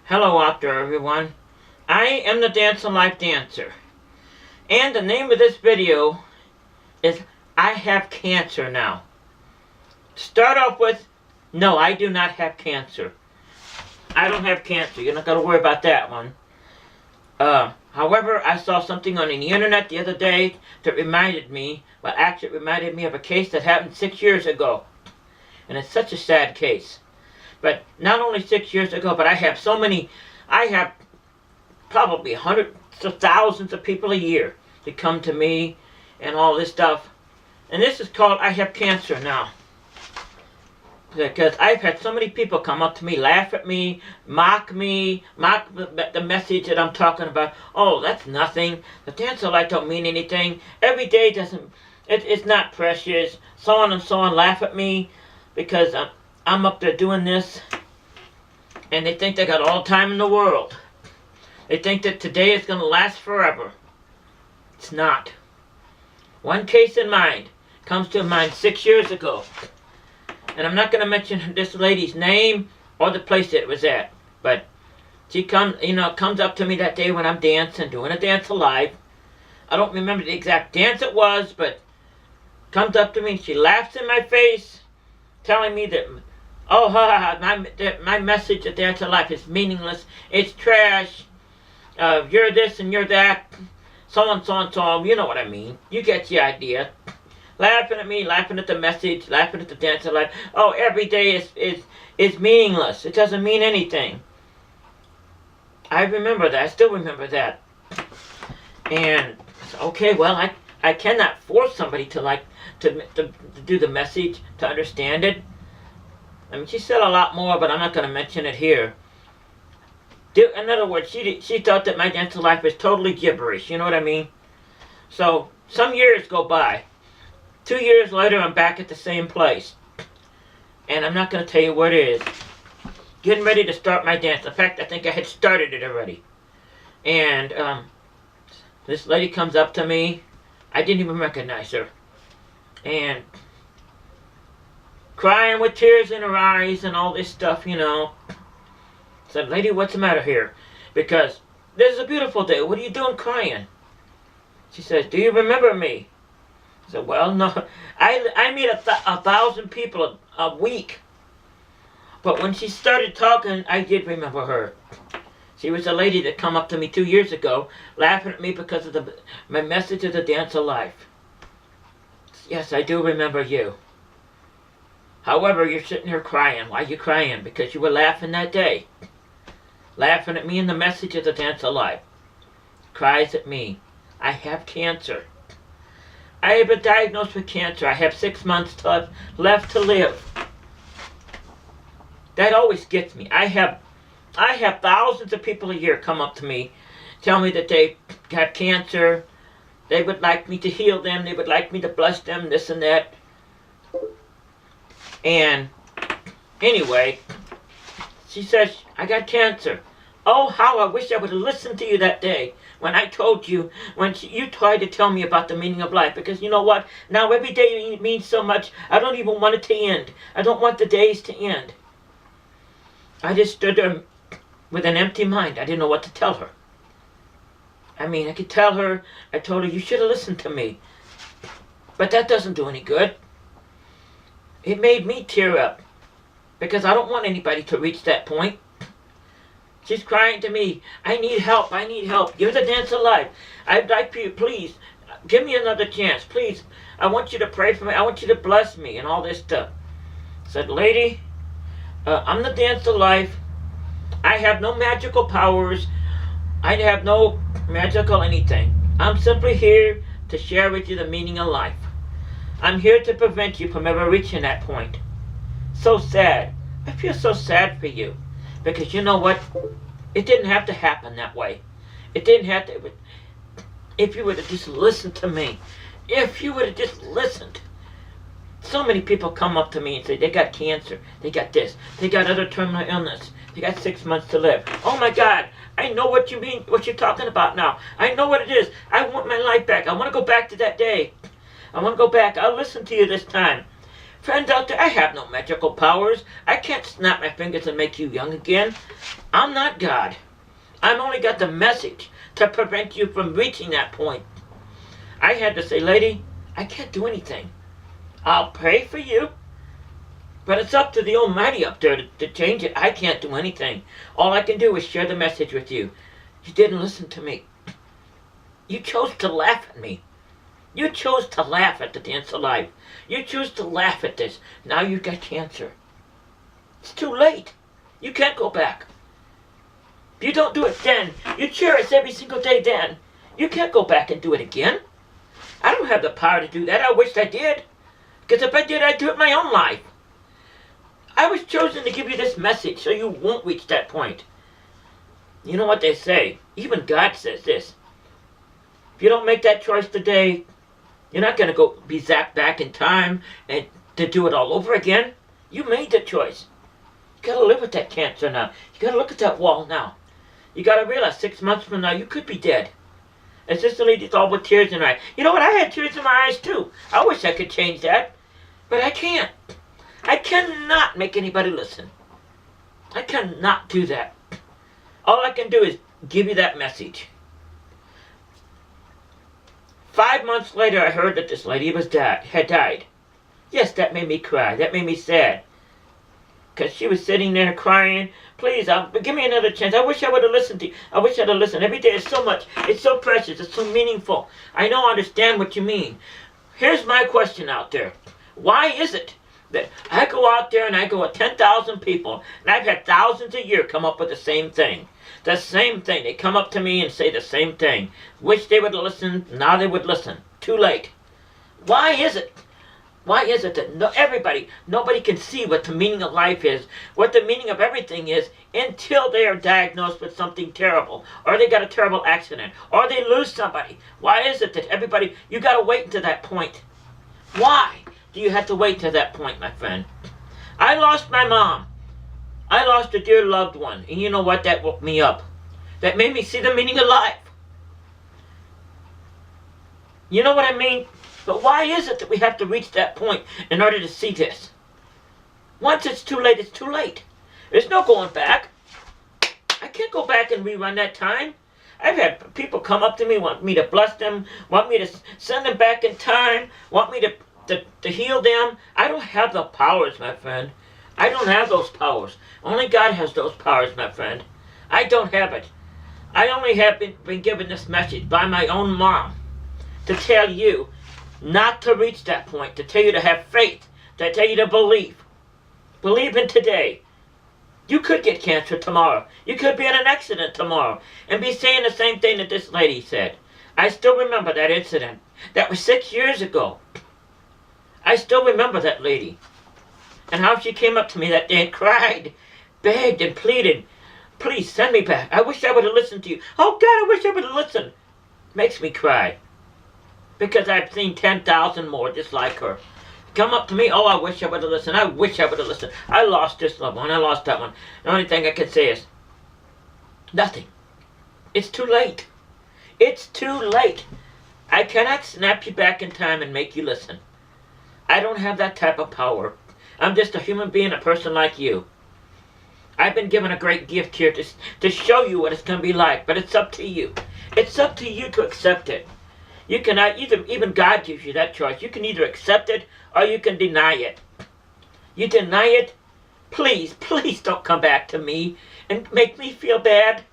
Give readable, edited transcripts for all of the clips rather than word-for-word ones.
Hello out there, everyone. I am the Dance of Life Dancer. And the name of this video is I Have Cancer Now. To start off with, no, I do not have cancer. I don't have cancer. You're not going to worry about that one. However, I saw something on the internet the other day that reminded me, well, actually it reminded me of a case that happened 6 years ago. And it's such a sad case. But not only 6 years ago, but I have probably hundreds of thousands of people a year that come to me and all this stuff. And this is called I Have Cancer Now. Because I've had so many people come up to me, laugh at me, mock the message that I'm talking about. Oh, that's nothing. The dance of life don't mean anything. Every day it's not precious. So on and so on, laugh at me because I'm up there doing this, and they think they got all the time in the world. They think that today is going to last forever. It's not. One case in mind comes to mind 6 years ago, and I'm not going to mention this lady's name or the place that it was at, but she comes up to me that day when I'm dancing, doing a dance alive. I don't remember the exact dance it was, but comes up to me and she laughs in my face, telling me that, oh, my message at Dance of Life is meaningless. It's trash. You're this and you're that. So on, so on, so on. You know what I mean. You get the idea. Laughing at me, laughing at the message, laughing at the Dance of Life. Oh, every day is meaningless. It doesn't mean anything. I remember that. I still remember that. And, okay, well, I cannot force somebody to do the message, to understand it. I mean, she said a lot more, but I'm not going to mention it here. In other words, she thought that my Dance of Life is totally gibberish, you know what I mean? So, some years go by. 2 years later, I'm back at the same place. And I'm not going to tell you what it is. Getting ready to start my dance. In fact, I think I had started it already. And this lady comes up to me. I didn't even recognize her. And crying with tears in her eyes and all this stuff, you know. I said, lady, what's the matter here? Because this is a beautiful day. What are you doing crying? She says, do you remember me? I said, well, no. I meet 1,000 people a week. But when she started talking, I did remember her. She was a lady that come up to me 2 years ago, laughing at me because of my message of the Dance of Life. Yes, I do remember you. However, you're sitting here crying. Why are you crying? Because you were laughing that day. Laughing at me and the message of the Dance of Life. Cries at me. I have cancer. I have been diagnosed with cancer. I have 6 months left to live. That always gets me. I have thousands of people a year come up to me, tell me that they have cancer. They would like me to heal them. They would like me to bless them, this and that. And anyway, she says, I got cancer. Oh, how I wish I would have listened to you that day when I told you, you tried to tell me about the meaning of life. Because you know what? Now every day means so much. I don't even want it to end. I don't want the days to end. I just stood there with an empty mind. I didn't know what to tell her. I mean, I could tell her, I told her, you should have listened to me. But that doesn't do any good. It made me tear up. Because I don't want anybody to reach that point. She's crying to me, I need help, I need help. You're the Dance of Life. I'd like you, please, give me another chance. Please, I want you to pray for me. I want you to bless me and all this stuff. I said, lady, I'm the Dance of Life. I have no magical powers. I have no magical anything. I'm simply here to share with you the meaning of life. I'm here to prevent you from ever reaching that point. So sad. I feel so sad for you. Because you know what? It didn't have to happen that way. It didn't have to. If you would have just listened to me. If you would have just listened. So many people come up to me and say they got cancer. They got this. They got other terminal illness. They got 6 months to live. Oh my God. I know what you mean, what you're talking about now. I know what it is. I want my life back. I want to go back to that day. I want to go back. I'll listen to you this time. Friends out there, I have no magical powers. I can't snap my fingers and make you young again. I'm not God. I've only got the message to prevent you from reaching that point. I had to say, lady, I can't do anything. I'll pray for you, but it's up to the Almighty up there to change it. I can't do anything. All I can do is share the message with you. You didn't listen to me. You chose to laugh at me. You chose to laugh at the dance of life. You chose to laugh at this. Now you've got cancer. It's too late. You can't go back. If you don't do it then, you cherish every single day then. You can't go back and do it again. I don't have the power to do that. I wish I did. Because if I did, I'd do it my own life. I was chosen to give you this message so you won't reach that point. You know what they say? Even God says this. If you don't make that choice today, you're not going to go be zapped back in time and to do it all over again. You made the choice. You got to live with that cancer now. You got to look at that wall now. You got to realize 6 months from now you could be dead. And Sister Lady's all with tears in her eyes. You know what? I had tears in my eyes too. I wish I could change that. But I can't. I cannot make anybody listen. I cannot do that. All I can do is give you that message. 5 months later, I heard that this lady had died. Yes, that made me cry. That made me sad. Because she was sitting there crying. Please, give me another chance. I wish I would have listened to you. I wish I'd have listened. Every day is so much. It's so precious. It's so meaningful. I know I understand what you mean. Here's my question out there. Why is it that I go out there and I go with 10,000 people, and I've had thousands a year come up with the same thing? The same thing. They come up to me and say the same thing. Wish they would listen. Now they would listen. Too late. Why is it? Why is it that nobody can see what the meaning of life is, what the meaning of everything is, until they are diagnosed with something terrible, or they got a terrible accident, or they lose somebody? Why is it that you got to wait until that point? Why do you have to wait to that point, my friend? I lost my mom. I lost a dear loved one. And you know what? That woke me up. That made me see the meaning of life. You know what I mean? But why is it that we have to reach that point in order to see this? Once it's too late, it's too late. There's no going back. I can't go back and rerun that time. I've had people come up to me, want me to bless them, want me to send them back in time, want me to heal them. I don't have the powers, my friend. I don't have those powers. Only God has those powers, my friend. I don't have it. I only have been given this message by my own mom to tell you not to reach that point, to tell you to have faith, to tell you to believe. Believe in today. You could get cancer tomorrow. You could be in an accident tomorrow and be saying the same thing that this lady said. I still remember that incident. That was 6 years ago. I still remember that lady. And how she came up to me that day and cried, begged and pleaded, please send me back. I wish I would have listened to you. Oh God, I wish I would have listened. Makes me cry. Because I've seen 10,000 more just like her. Come up to me, oh, I wish I would have listened. I wish I would have listened. I lost this loved one. I lost that one. The only thing I can say is nothing. It's too late. It's too late. I cannot snap you back in time and make you listen. I don't have that type of power. I'm just a human being, a person like you. I've been given a great gift here to show you what it's going to be like, but it's up to you. It's up to you to accept it. You cannot, even God gives you that choice. You can either accept it or you can deny it. You deny it, please don't come back to me and make me feel bad.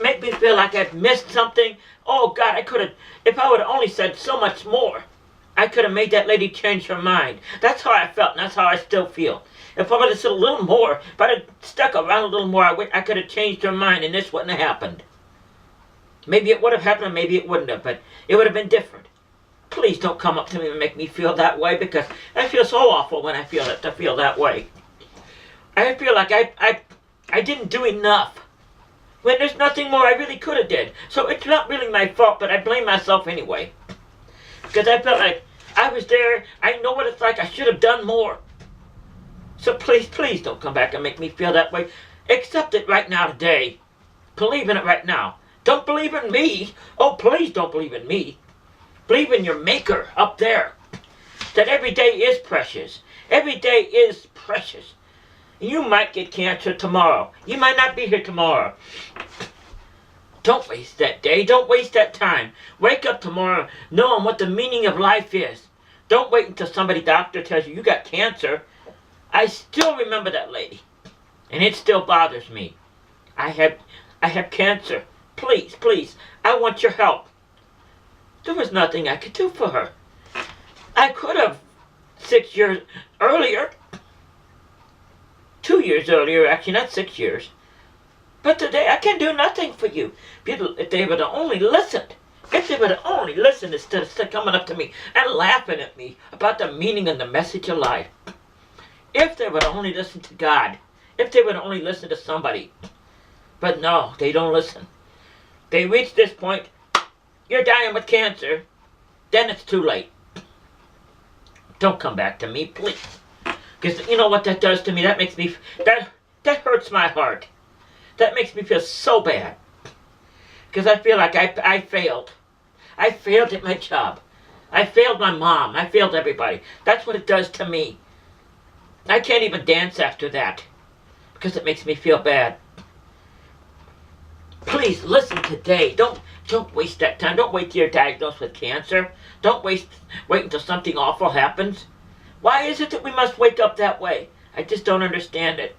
Make me feel like I've missed something. Oh God, I could have, if I would have only said so much more, I could have made that lady change her mind. That's how I felt, and that's how I still feel. If I would have said a little more, if I'd have stuck around a little more, I could have changed her mind, and this wouldn't have happened. Maybe it would have happened, maybe it wouldn't have, but it would have been different. Please don't come up to me and make me feel that way, because I feel so awful when I feel that way. I feel like I didn't do enough. When there's nothing more I really could have did. So it's not really my fault, but I blame myself anyway. Because I felt like I was there, I know what it's like, I should have done more. So please don't come back and make me feel that way. Accept it right now today. Believe in it right now. Don't believe in me. Oh, please don't believe in me. Believe in your maker up there. That every day is precious. Every day is precious. You might get cancer tomorrow. You might not be here tomorrow. Don't waste that day. Don't waste that time. Wake up tomorrow knowing what the meaning of life is. Don't wait until somebody doctor tells you got cancer. I still remember that lady. And it still bothers me. I have cancer. Please, please, I want your help. There was nothing I could do for her. I could have 6 years earlier. 2 years earlier, actually, not 6 years. But today, I can do nothing for you. If they would have only listened. If they would have only listened instead of coming up to me and laughing at me about the meaning and the message of life. If they would have only listened to God. If they would have only listened to somebody. But no, they don't listen. They reach this point, you're dying with cancer, then it's too late. Don't come back to me, please. Because you know what that does to me? That makes me, that hurts my heart. That makes me feel so bad. Because I feel like I failed. I failed at my job. I failed my mom. I failed everybody. That's what it does to me. I can't even dance after that. Because it makes me feel bad. Please listen today. Don't waste that time. Don't wait till you're diagnosed with cancer. Don't wait until something awful happens. Why is it that we must wake up that way? I just don't understand it.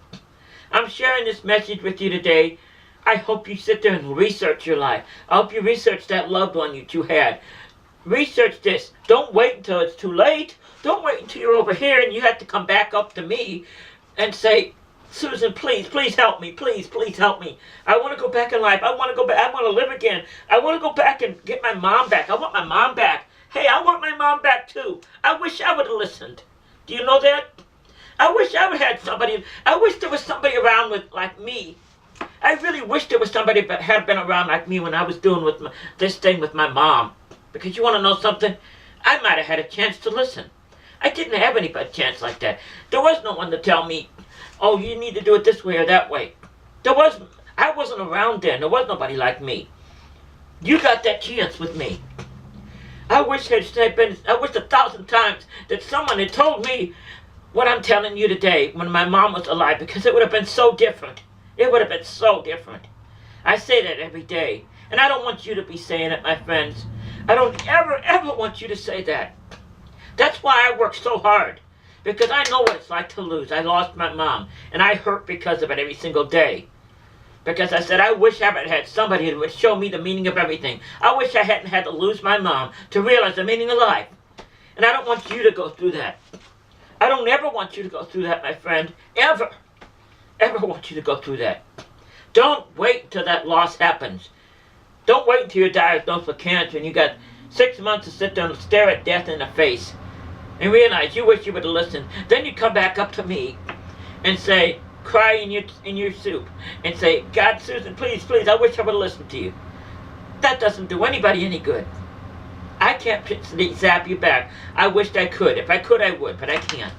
I'm sharing this message with you today. I hope you sit there and research your life. I hope you research that loved one that you had. Research this. Don't wait until it's too late. Don't wait until you're over here and you have to come back up to me and say, Susan, please, please help me. Please, please help me. I want to go back in life. I want to go back. I want to live again. I want to go back and get my mom back. I want my mom back. Hey, I want my mom back too. I wish I would have listened. Do you know that? I wish I would have had somebody. I wish there was somebody around like me. I really wish there was somebody that had been around like me when I was doing this thing with my mom. Because you want to know something? I might have had a chance to listen. I didn't have any chance like that. There was no one to tell me, oh, you need to do it this way or that way. I wasn't around then. There was nobody like me. You got that chance with me. I wish 1,000 times that someone had told me what I'm telling you today when my mom was alive, because it would have been so different. It would have been so different. I say that every day. And I don't want you to be saying it, my friends. I don't ever want you to say that. That's why I work so hard. Because I know what it's like to lose. I lost my mom. And I hurt because of it every single day. Because I said, I wish I had somebody who would show me the meaning of everything. I wish I hadn't had to lose my mom to realize the meaning of life. And I don't want you to go through that. I don't ever want you to go through that, my friend. Ever want you to go through that. Don't wait until that loss happens. Don't wait until you're diagnosed with cancer and you got 6 months to sit there and stare at death in the face and realize you wish you would have listened. Then you come back up to me and say, cry in your soup and say, God, Susan, please, please, I wish I would have listened to you. That doesn't do anybody any good. I can't zap you back. I wished I could. If I could, I would, but I can't.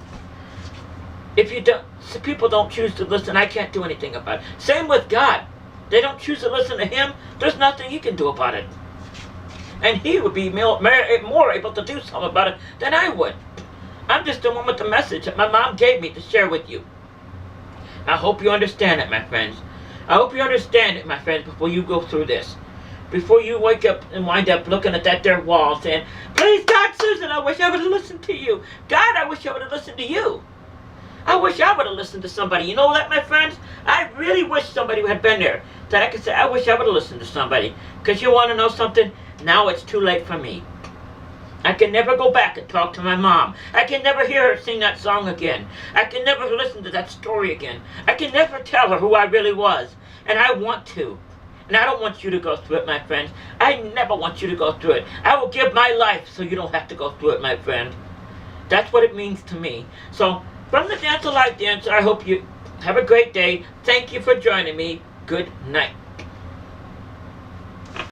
If people don't choose to listen, I can't do anything about it. Same with God. They don't choose to listen to Him. There's nothing you can do about it. And He would be more able to do something about it than I would. I'm just the one with the message that my mom gave me to share with you. I hope you understand it, my friends. I hope you understand it, my friends, before you go through this. Before you wake up and wind up looking at that there wall saying, please, God, Susan, I wish I would have listened to you. God, I wish I would have listened to you. I wish I would have listened to somebody. You know that, my friends? I really wish somebody had been there. That I could say, I wish I would have listened to somebody. Because you want to know something? Now it's too late for me. I can never go back and talk to my mom. I can never hear her sing that song again. I can never listen to that story again. I can never tell her who I really was. And I want to. And I don't want you to go through it, my friends. I never want you to go through it. I will give my life so you don't have to go through it, my friend. That's what it means to me. So, from the Dance of Life Dancer, I hope you have a great day. Thank you for joining me. Good night.